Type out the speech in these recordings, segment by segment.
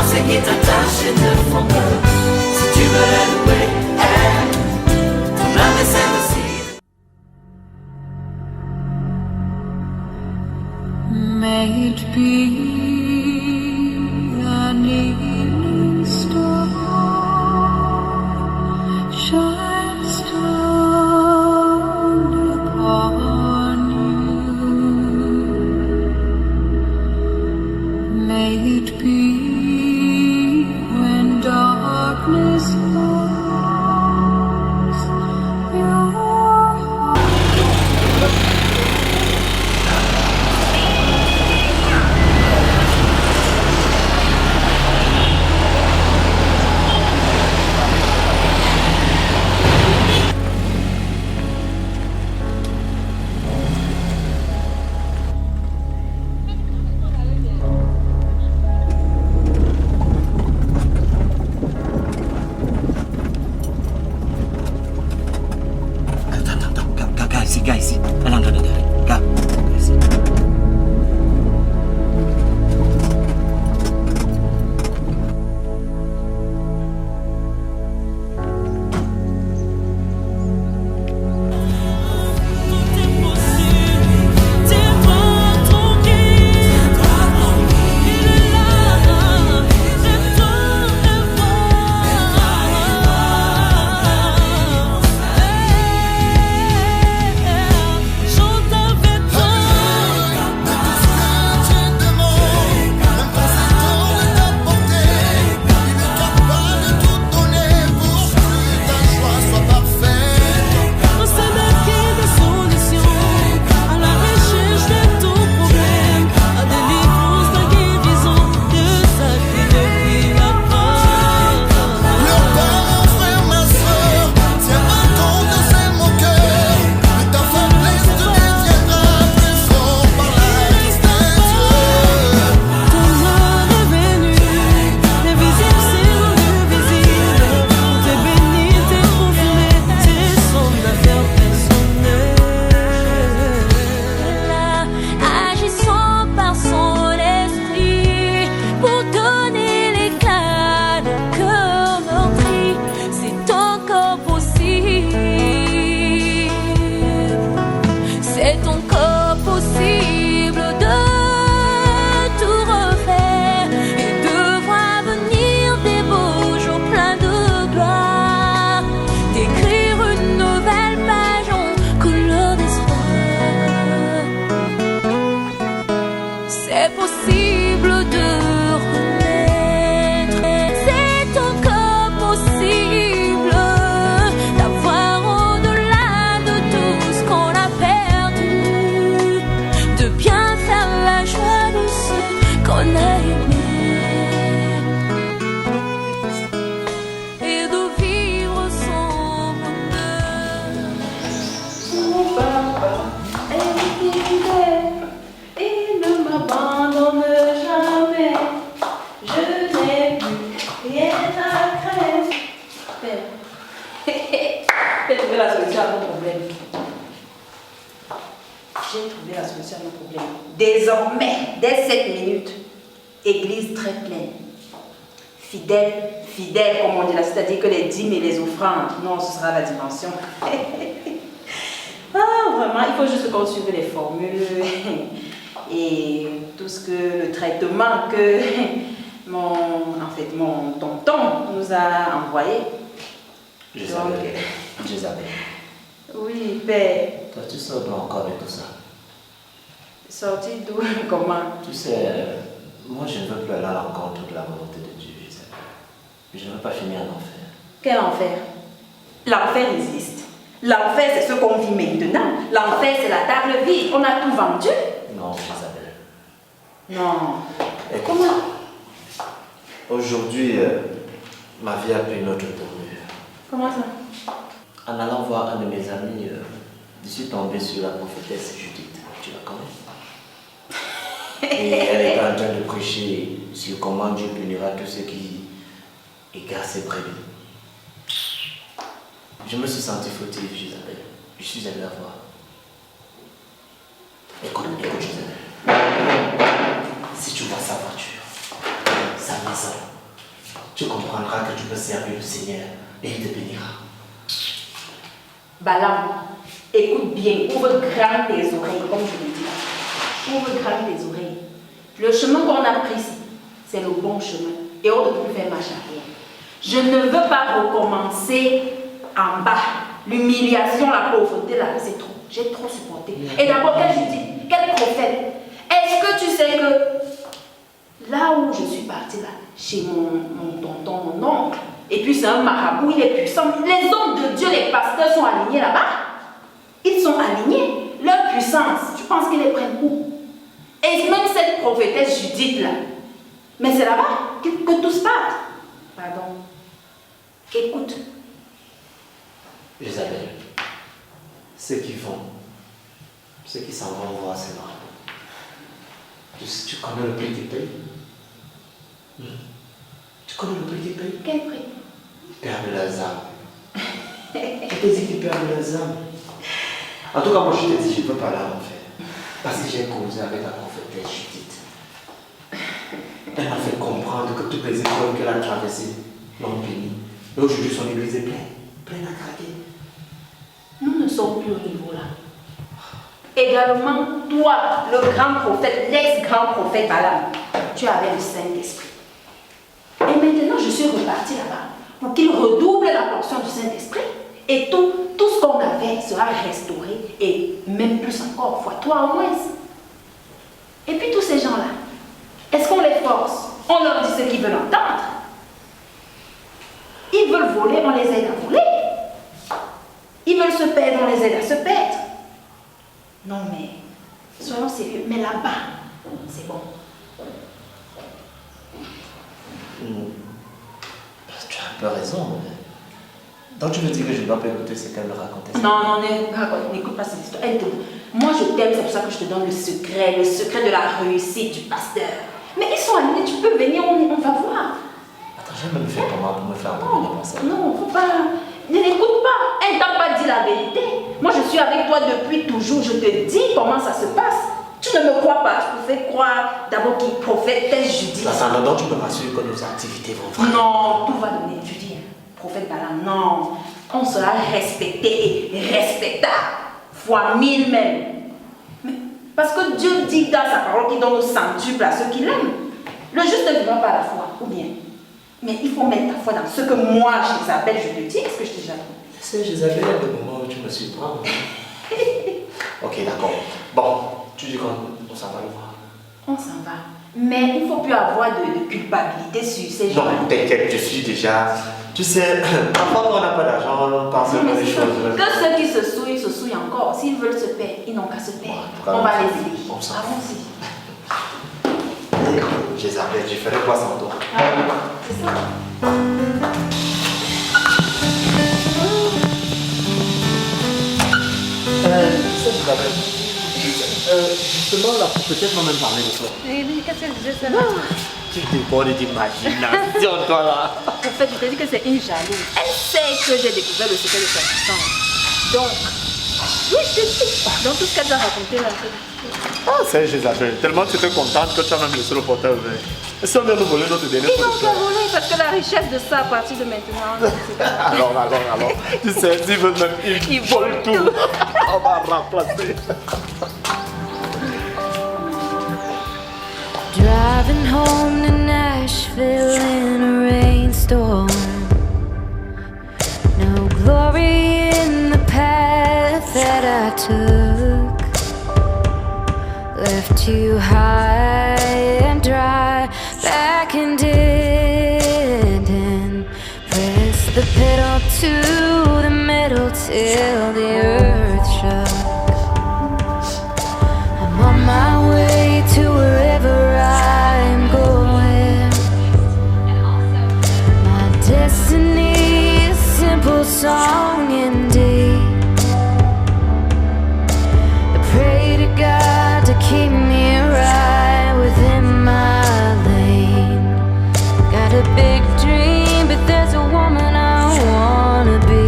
pensées qui t'attachent et te font peur. Si tu veux les louer, ton âme est celle aussi. May it be an evening star, shines down upon you. May it be when darkness falls, your heart. Attends, gars ici. Allez, gars, ici. C'est encore possible de tout refaire et de voir venir des beaux jours pleins de gloire, d'écrire une nouvelle page en couleur d'espoir. C'est possible de renaître, c'est encore possible d'avoir au-delà de tout ce qu'on a perdu, de bien faire la joie de ceux qu'on a aimés et de vivre son bonheur. Mon papa est fidèle, il ne m'abandonne jamais. Je n'ai plus rien à craindre. Père, j'ai trouvé la solution à nos problèmes. J'ai trouvé la solution à nos problèmes. Désormais, dès cette minute, église très pleine. Fidèle, fidèle, comme on dit là, c'est-à-dire que les dîmes et les offrandes, non, ce sera la dimension. Ah, vraiment, il faut juste qu'on suive les formules et tout ce que le traitement que mon tonton nous a envoyé. Jézabel. Oui, père. Toi, tu sors d'où encore avec tout ça? Sorti d'où? Comment? Tu sais, moi, je ne veux plus aller à l'encontre de la volonté de Dieu, Jézabel. Je ne veux pas finir en enfer. Quel enfer? L'enfer existe. L'enfer, c'est ce qu'on vit maintenant. L'enfer, c'est la table vide. On a tout vendu. Non, Jézabel. Non. Écoute, Comment? aujourd'hui, ma vie a pris une autre tournure. Comment ça? En allant voir un de mes amis, je suis tombé sur la prophétesse Judith. Tu la connais? Et elle est en train de prêcher sur comment Dieu punira tous ceux qui égarent ses brebis. Je me suis senti fautif, Jézabel. Je suis allé la voir. Écoute, Jézabel. Si tu vois sa voiture, sa maison, tu comprendras que tu peux servir le Seigneur et il te bénira. Balaam, écoute bien, ouvre grand tes oreilles, comme je l'ai dit. Ouvre grand tes oreilles. Le chemin qu'on a pris ici, c'est le bon chemin. Et on ne peut plus faire marche arrière. Je ne veux pas recommencer en bas. L'humiliation, la pauvreté, là, c'est trop. J'ai trop supporté. Et d'abord, quel Judith, quel prophète. Est-ce que tu sais que là où je suis partie, là, chez mon tonton, mon oncle, et puis c'est un marabout, il est puissant. Les hommes de Dieu, les pasteurs sont alignés là-bas. Ils sont alignés. Leur puissance, tu penses qu'ils les prennent où? Et même cette prophétesse Judith là, mais c'est là-bas que tout se passe. Pardon. Écoute. Isabelle, ceux qui s'en vont voir ces marabouts. Tu connais le prix du pays? Tu connais le prix du pays? Quel prix? Ils perdent leurs âmes. Je t'ai dit qu'ils perdent leurs âmes. En tout cas, moi je t'ai dit, je ne peux pas là en fait. Parce que j'ai causé avec la prophétesse Judith. Elle m'a fait comprendre que toutes les épreuves qu'elle a traversées l'ont bénie. Et aujourd'hui, son église est pleine à craquer. Nous ne sommes plus au niveau là. Également, toi, le grand prophète, l'ex-grand prophète Balaam, tu avais le Saint-Esprit. Et maintenant, je suis repartie là-bas pour qu'il redouble la portion du Saint-Esprit. Et tout ce qu'on avait sera restauré et même plus encore, fois 3 au moins. Et puis tous ces gens-là, est-ce qu'on les force? On leur dit ce qu'ils veulent entendre. Ils veulent voler, on les aide à voler. Ils veulent se perdre, on les aide à se perdre. Non mais, soyons sérieux, mais là-bas, c'est bon. Tu as un peu raison. Mais... Donc tu me dis que je ne dois pas écouter ce qu'elle me racontait? Non, n'écoute pas cette histoire. Moi je t'aime, c'est pour ça que je te donne le secret de la réussite du pasteur. Mais ils sont alignés, tu peux venir, on va voir. Attends, j'ai même fait comment pour me faire revenir pour ça? Non, faut pas. Ne l'écoute pas. Elle t'a pas dit la vérité. Moi je suis avec toi depuis toujours, je te dis comment ça se passe. Tu ne me crois pas, tu peux faire croire d'abord qu'il prophète tel Judith. Attends, donc tu me rassures que nos activités vont vraiment. Non, tout va donner, tu dis. Prophète Balaam, non. On sera respecté et respectable. Fois 1000 même. Mais, parce que Dieu dit dans sa parole qu'il donne au centuple à ceux qui l'aiment. Le juste ne vivra pas la foi, ou bien. Mais il faut mettre ta foi dans ce que moi, Jézabel, je te dis. Est-ce que je t'ai déjà dit? C'est Jézabel, il y a des moments où tu me surprends. Ok, d'accord. Bon, tu dis qu'on s'en va le voir. On s'en va. Mais il ne faut plus avoir de culpabilité sur ces gens. Non, t'inquiète, je suis déjà... Tu sais, parfois quand on n'a pas d'argent, on pense à des choses. Que ceux qui se souillent encore. S'ils veulent se perdre, ils n'ont qu'à se perdre. On va les aider. Allons-y. Jézabel, je ferai quoi sans toi? C'est ça. Justement, la prophétesse m'a même parlé de toi. Qu'est-ce que je disais? Tu débordes d'imagination, toi là. En fait, je te dis que c'est une jalouse. Elle sait que j'ai découvert le secret de sa puissance. Donc, oui, je te dis. Dans tout ce qu'elle t'a raconté là. Ah, c'est Jézabel. Tellement tu étais contente que tu as même laissé le portail ouvert. Et si on vient nous voler notre dernier Ils vont pas voler parce que la richesse de ça à partir de maintenant. alors. Tu sais, s'ils veulent même, ils volent tout. On va remplacer. Driving home to Nashville in a rainstorm. No glory in the path that I took. Left you high and dry, back and dead, and press the pedal to the metal till the earth shook. I'm on my way to wherever I'm going. My destiny is a simple song indeed. I pray to God to keep me right within my lane. Got a big dream, but there's a woman I wanna be.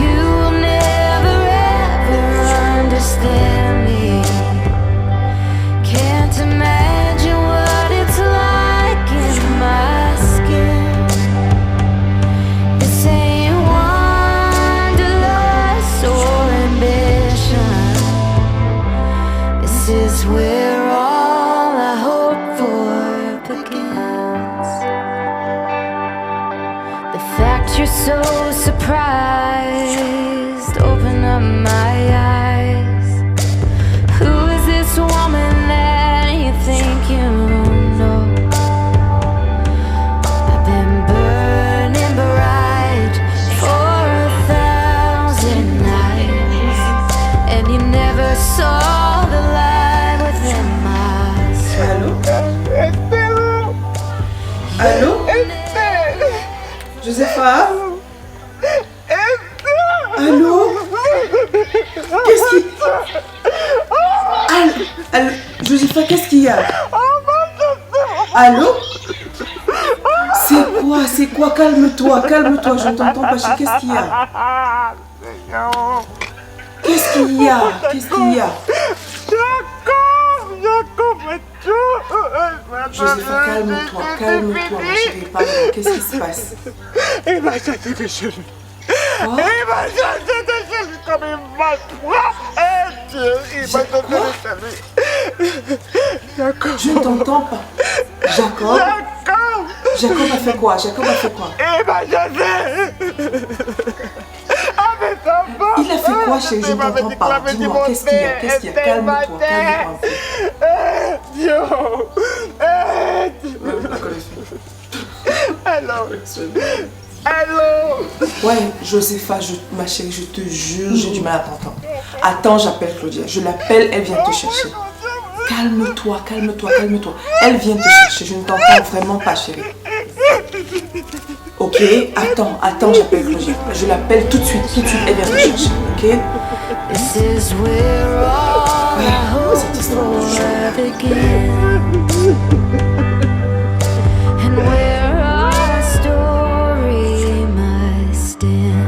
You will never ever understand me. Can't imagine what it's like you're so surprised. Open up my eyes. Who is this woman that you think you know? I've been burning bright for 1,000 nights, and you never saw the light within my soul. Allô? Josepha? Allô? Qu'est-ce qui... Allô? Josepha, qu'est-ce qu'il y a? Allô? C'est quoi? Calme-toi, je ne t'entends pas. Qu'est-ce qu'il y a? Qu'est-ce qu'il y a? Josepha, calme-toi, ma chérie, parle. Qu'est-ce qui se passe? Il m'a jeté des genoux. Quoi? Il m'a jeté des genoux comme il m'a Dieu, il m'a jeté des genoux. Jacob. Je ne t'entends pas. Jacob a fait quoi? Il m'a jeté. Avec sa femme. Il a fait quoi, chérie? Je ne t'entends pas. Dis-moi, qu'est-ce qu'il y a? Calme-toi. Dieu. Allô? Ouais, Josepha, ma chérie, je te jure, j'ai du mal à t'entendre. Attends, j'appelle Claudia. Je l'appelle, elle vient te chercher. Calme-toi. Elle vient te chercher. Je ne t'entends vraiment pas, chérie. Ok, attends, j'appelle Claudia. Je l'appelle tout de suite, elle vient te chercher, ok? This is where all I hope will begin, and where our story must end.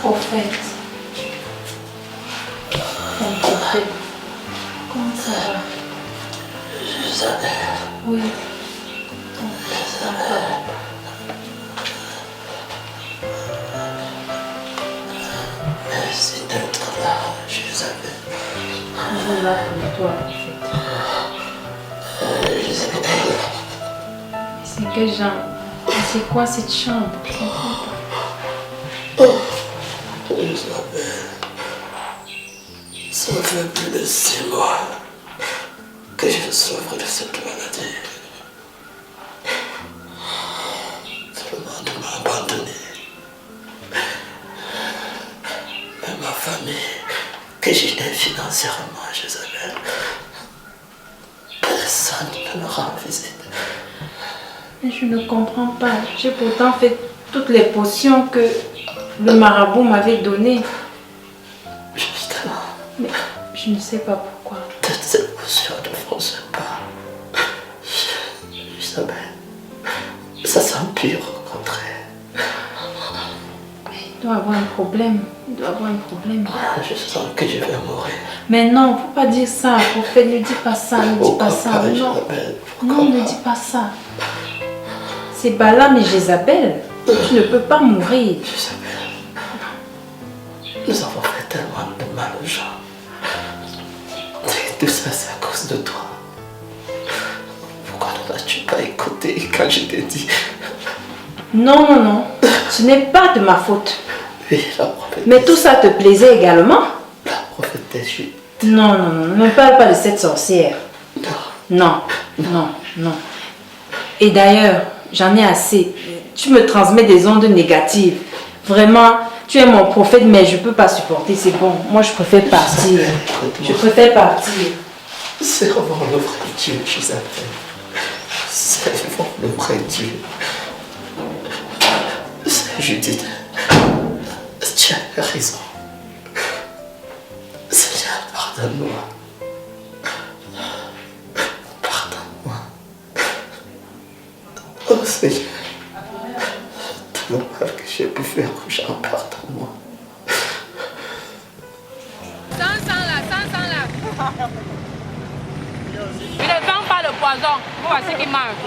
Au fait, comment ça va? Oui. Merci d'être là, Josabelle. Je suis là pour toi, en fait. Josabelle. Mais c'est quel genre? C'est quoi cette chambre? Je comprends pas. Josabelle. Ça fait plus de 6 mois que je souffre de cette maladie. Tout le monde m'a abandonné. Même ma famille, que j'étais financièrement, Josabelle. Personne ne me rend visite. Mais je ne comprends pas. J'ai pourtant fait toutes les potions que le marabout m'avait données. Justement. Mais je ne sais pas pourquoi. Toutes ces potions ne fonctionnent pas. Isabelle, ça s'empire au contraire. Il doit avoir un problème. Je sens que je vais mourir. Mais non, faut pas dire ça. Prophète, ne dis pas ça. Ne dis Pourquoi pas ça. pas, Non, Isabelle? non, ne dis pas ça. C'est Balaam et Jézabel. Tu ne peux pas mourir. Isabelle, nous avons fait tellement de mal aux gens. Et tout ça, c'est à cause de toi. Pourquoi ne m'as-tu pas écouté quand je t'ai dit? Non. Ce n'est pas de ma faute. Oui, la prophétesse. Mais tout ça te plaisait également? La prophétesse, Non, ne parle pas de cette sorcière. Non. Non. Et d'ailleurs, j'en ai assez. Tu me transmets des ondes négatives. Vraiment, tu es mon prophète, mais je ne peux pas supporter. C'est bon. Moi, je préfère partir. Servons le vrai Dieu, Isabelle. Servons le vrai Dieu. Judith, tu as raison. Seigneur, pardonne-moi. Pardonne-moi. Oh Seigneur, tout le mal que j'ai pu faire aux gens, pardonne-moi. 500 là. Il ne vend pas le poison. Voici qui mange.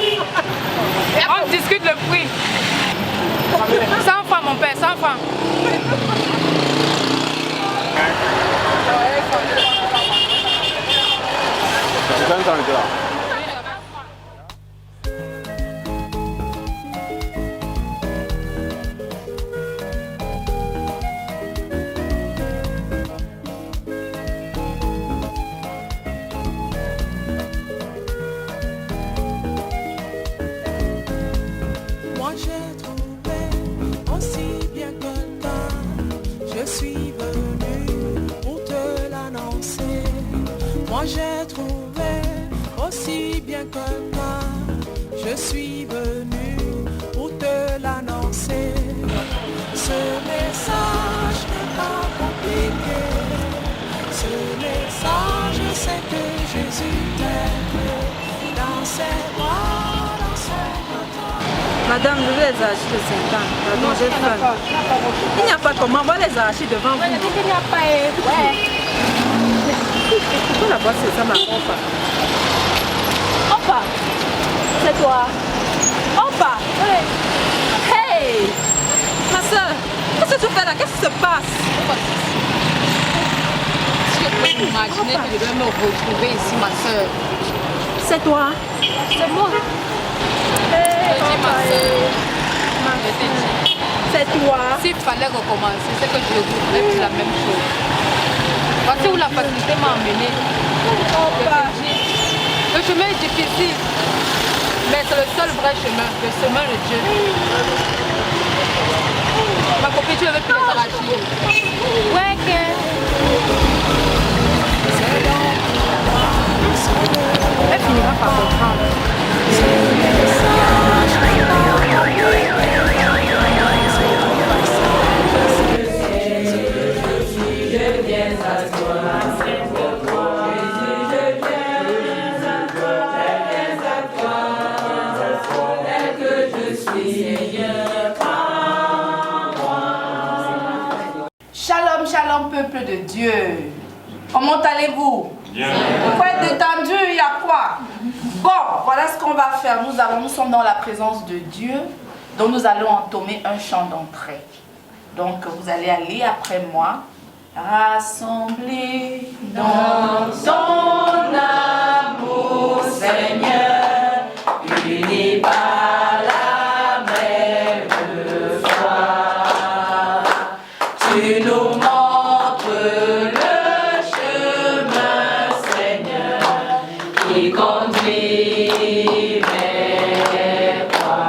On discute le prix. 100 francs mon père, 100 francs. Moi j'ai trouvé aussi bien quelqu'un, je suis venue pour te l'annoncer. Moi j'ai trouvé aussi bien quelqu'un, je suis venue pour te l'annoncer. Ce message n'est pas compliqué, ce message c'est que Jésus t'aime dans ses bras, dans son bras. Madame, je vais les arracher de 50. Pardon, j'ai faim. Il n'y a pas comment, on va les arracher devant vous. Il n'y a pas. Ouais. Pourquoi la boîte c'est ça, ma Opa? Opa, c'est toi. Opa, hey, ma soeur, qu'est-ce que tu fais là? Qu'est-ce qui se passe? Si je peux imaginer que je vais me retrouver ici, ma soeur. C'est toi. C'est moi. Hey, Je dis ma soeur. Je t'ai dit. c'est toi. S'il fallait recommencer, c'est que je voudrais plus la même chose. Voici où la facilité m'a emmené. Le chemin est difficile, mais c'est le seul vrai chemin, le chemin de Dieu. Ma copine, tu ne veux plus les arracher. Ouais, elle finira par comprendre. Shalom, shalom, peuple de Dieu. Comment allez-vous? Bien. Vous êtes détendu, il y a quoi? Bon, voilà ce qu'on va faire. Nous sommes dans la présence de Dieu, donc nous allons entamer un chant d'entrée. Donc vous allez aller après moi. Rassemblés dans ton amour, Seigneur, unis par la même foi. Tu nous montres le chemin, Seigneur, qui conduit vers toi.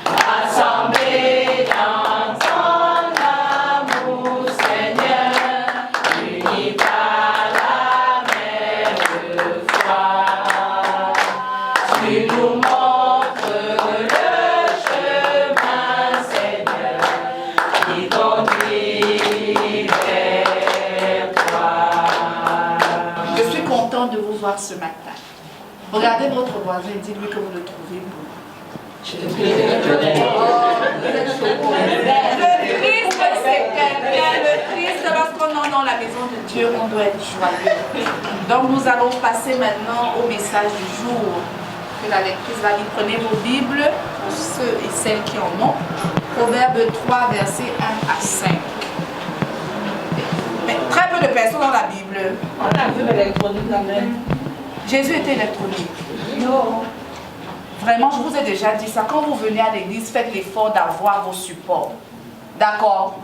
Rassemblés dans ton amour, Seigneur, unis par la même foi. Tu nous montres le chemin, Seigneur, qui conduit vers toi. Je suis content de vous voir ce matin. Regardez votre voisin et dites-lui que vous le trouvez beau. Le triste, c'est quelqu'un. Le triste, lorsqu'on est dans la maison de Dieu, on doit être joyeux. Donc nous allons passer maintenant au message du jour. Que la lectrice va lire. Prenez vos Bibles, pour ceux et celles qui en ont. Proverbe 3, versets 1 à 5. Mais très peu de personnes dans la Bible. On a vu l'électronique quand même. Jésus était électronique. Non. Vraiment, je vous ai déjà dit ça. Quand vous venez à l'église, faites l'effort d'avoir vos supports. D'accord?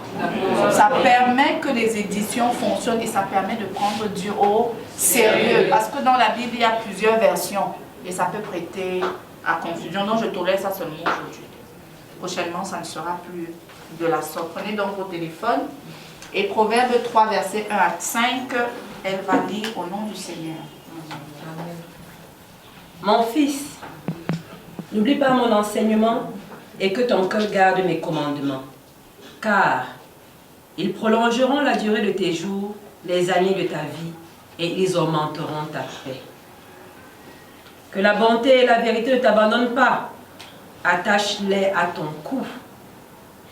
Ça permet que les éditions fonctionnent et ça permet de prendre Dieu au sérieux. Parce que dans la Bible, il y a plusieurs versions et ça peut prêter à confusion. Donc, je tolère ça seulement aujourd'hui. Prochainement, ça ne sera plus de la sorte. Prenez donc vos téléphones et Proverbe 3, versets 1 à 5, elle va lire au nom du Seigneur. Mon fils, n'oublie pas mon enseignement, et que ton cœur garde mes commandements, car ils prolongeront la durée de tes jours, les années de ta vie, et ils augmenteront ta paix. Que la bonté et la vérité ne t'abandonnent pas. Attache-les à ton cou.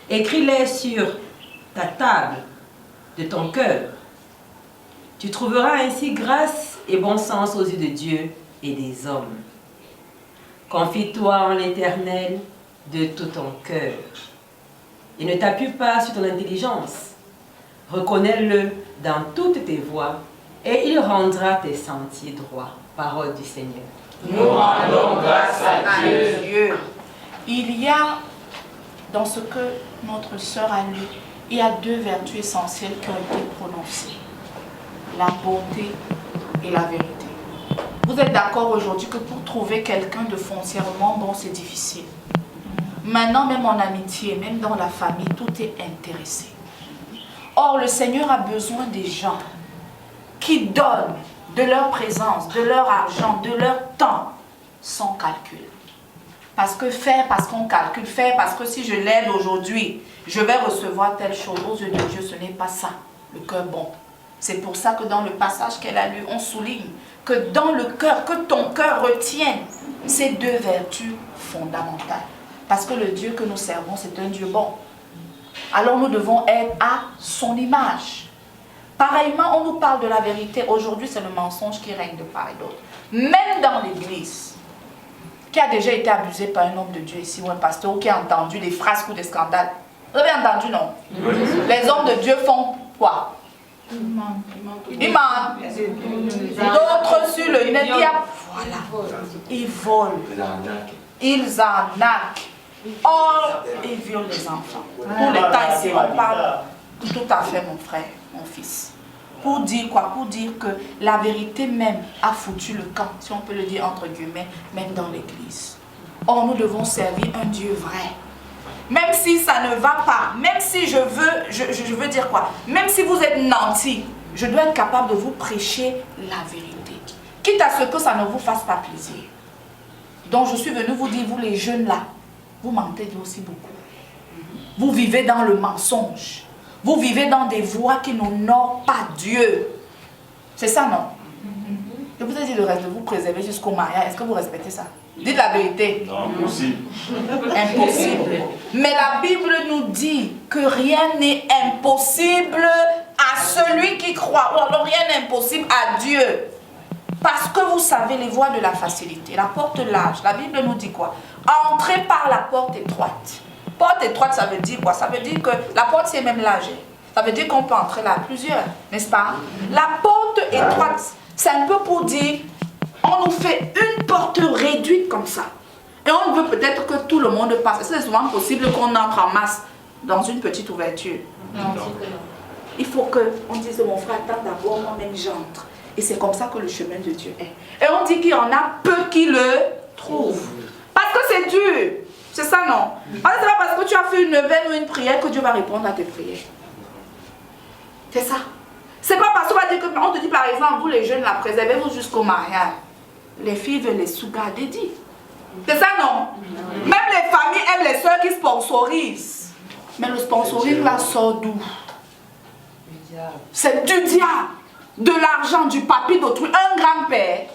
Écris-les sur ta table de ton cœur. Tu trouveras ainsi grâce et bon sens aux yeux de Dieu et des hommes. Confie-toi en l'Éternel de tout ton cœur. Et ne t'appuie pas sur ton intelligence. Reconnais-le dans toutes tes voies et il rendra tes sentiers droits. Parole du Seigneur. Nous rendons grâce à Dieu. Il y a, dans ce que notre sœur a lu, il y a deux vertus essentielles qui ont été prononcées. La bonté et la vérité. Vous êtes d'accord aujourd'hui que pour trouver quelqu'un de foncièrement bon, c'est difficile. Maintenant, même en amitié, même dans la famille, tout est intéressé. Or, le Seigneur a besoin des gens qui donnent de leur présence, de leur argent, de leur temps, sans calcul. Parce que faire, parce qu'on calcule, faire, parce que si je l'aide aujourd'hui, je vais recevoir telle chose. Aux yeux de Dieu, ce n'est pas ça, le cœur bon. C'est pour ça que dans le passage qu'elle a lu, on souligne que dans le cœur, que ton cœur retienne ces deux vertus fondamentales. Parce que le Dieu que nous servons, c'est un Dieu bon. Alors nous devons être à son image. Pareillement, on nous parle de la vérité. Aujourd'hui, c'est le mensonge qui règne de part et d'autre. Même dans l'église, qui a déjà été abusé par un homme de Dieu ici, ou un pasteur, ou qui a entendu des phrases ou des scandales. Vous avez entendu, non? Les hommes de Dieu font quoi? Ils mentent. D'autres sur le net, voilà. Ils volent. Ils arnaquent. Or, ils violent les enfants. Pour les temps ici, on parle tout à fait, mon frère, mon fils. Pour dire quoi? Pour dire que la vérité même a foutu le camp, si on peut le dire entre guillemets, même dans l'église. Or, nous devons servir un Dieu vrai. Même si ça ne va pas, même si je veux dire quoi? Même si vous êtes nantis, je dois être capable de vous prêcher la vérité. Quitte à ce que ça ne vous fasse pas plaisir. Donc, je suis venue vous dire, vous les jeunes là, vous mentez aussi beaucoup. Vous vivez dans le mensonge. Vous vivez dans des voies qui n'honorent pas Dieu. C'est ça, non? Je vous ai dit le reste de vous préserver jusqu'au mariage. Est-ce que vous respectez ça? Dites la vérité. Non, impossible. Impossible. Mais la Bible nous dit que rien n'est impossible à celui qui croit. Ou alors rien n'est impossible à Dieu. Parce que vous savez les voies de la facilité, la porte large. La Bible nous dit quoi? Entrez par la porte étroite. Porte étroite, ça veut dire quoi? Ça veut dire que la porte, c'est même large. Ça veut dire qu'on peut entrer là à plusieurs, n'est-ce pas? La porte étroite, c'est un peu pour dire, on nous fait une porte réduite comme ça. Et on veut peut-être que tout le monde passe. C'est souvent possible qu'on entre en masse dans une petite ouverture. Non. Il faut qu'on dise, mon frère, attends d'abord, moi-même j'entre. Et c'est comme ça que le chemin de Dieu est. Et on dit qu'il y en a peu qui le trouvent. Parce que c'est dur. C'est ça, non? Parce que c'est pas parce que tu as fait une neuvaine ou une prière que Dieu va répondre à tes prières. C'est ça. C'est pas parce qu'on va dire que, on te dit par exemple, vous les jeunes, la préservez-vous jusqu'au mariage. Les filles veulent les sugar daddy. C'est ça, non? Même les familles aiment les soeurs qui sponsorisent. Mais le sponsoring là sort d'où? C'est du diable. De l'argent, du papier d'autrui. Un grand-père.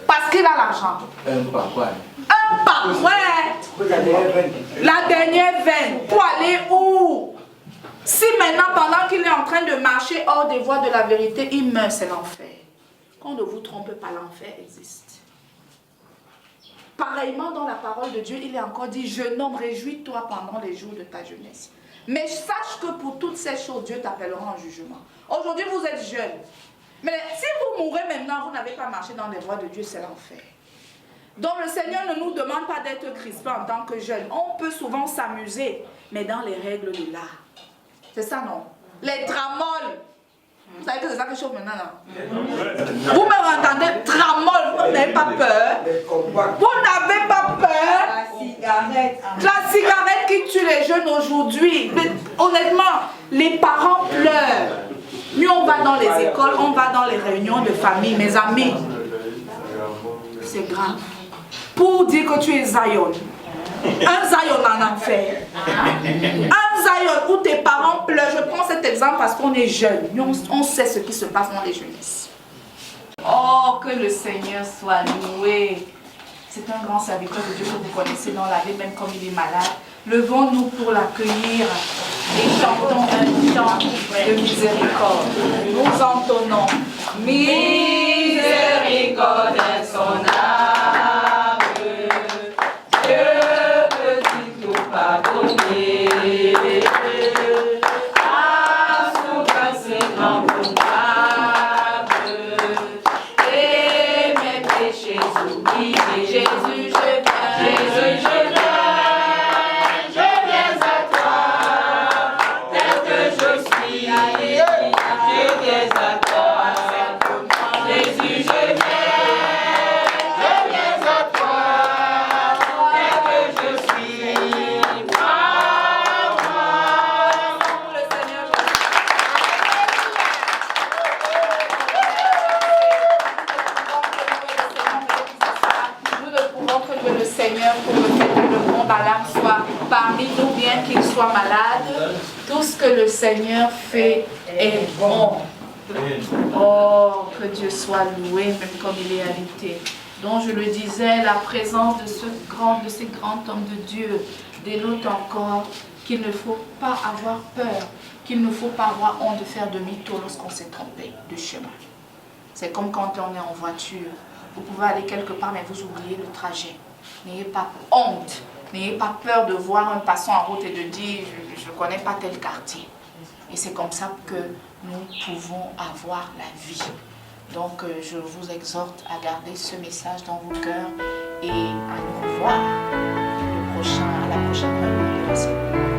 Parce qu'il a l'argent. Un papa. Un papa, ouais. La dernière veine. Pour aller où? Si maintenant, pendant qu'il est en train de marcher hors des voies de la vérité, il meurt, c'est l'enfer. Qu'on ne vous trompe pas, l'enfer existe. Pareillement, dans la parole de Dieu, il est encore dit, jeune homme, réjouis-toi pendant les jours de ta jeunesse. Mais sache que pour toutes ces choses, Dieu t'appellera en jugement. Aujourd'hui, vous êtes jeune. Mais si vous mourrez maintenant, vous n'avez pas marché dans les voies de Dieu, c'est l'enfer. Donc le Seigneur ne nous demande pas d'être crispé en tant que jeune. On peut souvent s'amuser, mais dans les règles de l'art. C'est ça, non? Les tramoles. Vous savez que c'est ça que je chauffe maintenant, là? Vous me entendez? Tramol, vous n'avez pas peur? Vous n'avez pas peur? La cigarette. La cigarette qui tue les jeunes aujourd'hui. Honnêtement, les parents pleurent. Mieux on va dans les écoles, on va dans les réunions de famille, mes amis. C'est grave. Pour dire que tu es Zion, Un Zion en enfer. Un Zion où tes parents pleurent. Je prends cet exemple parce qu'on est jeunes. On sait ce qui se passe dans les jeunesses. Oh, que le Seigneur soit loué. C'est un grand serviteur de Dieu que vous connaissez dans la vie, même comme il est malade. Levons-nous pour l'accueillir et chantons un chant de miséricorde. Nous entonnons miséricorde insondable. Dieu peut tout pardonner. À son passé grand coupable. Et mes péchés oubliés. Jésus, je viens. Jésus, je viens. Parmi nous, bien qu'il soit malade, tout ce que le Seigneur fait est bon. Oh, que Dieu soit loué, même comme il est habité. Donc je le disais, la présence de ces grands hommes de Dieu dénote encore qu'il ne faut pas avoir peur, qu'il ne faut pas avoir honte de faire demi-tour lorsqu'on s'est trompé de chemin. C'est comme quand on est en voiture. Vous pouvez aller quelque part, mais vous oubliez le trajet. N'ayez pas honte. N'ayez pas peur de voir un passant en route et de dire « je ne connais pas tel quartier ». Et c'est comme ça que nous pouvons avoir la vie. Donc je vous exhorte à garder ce message dans vos cœurs et à nous revoir à la prochaine réunion.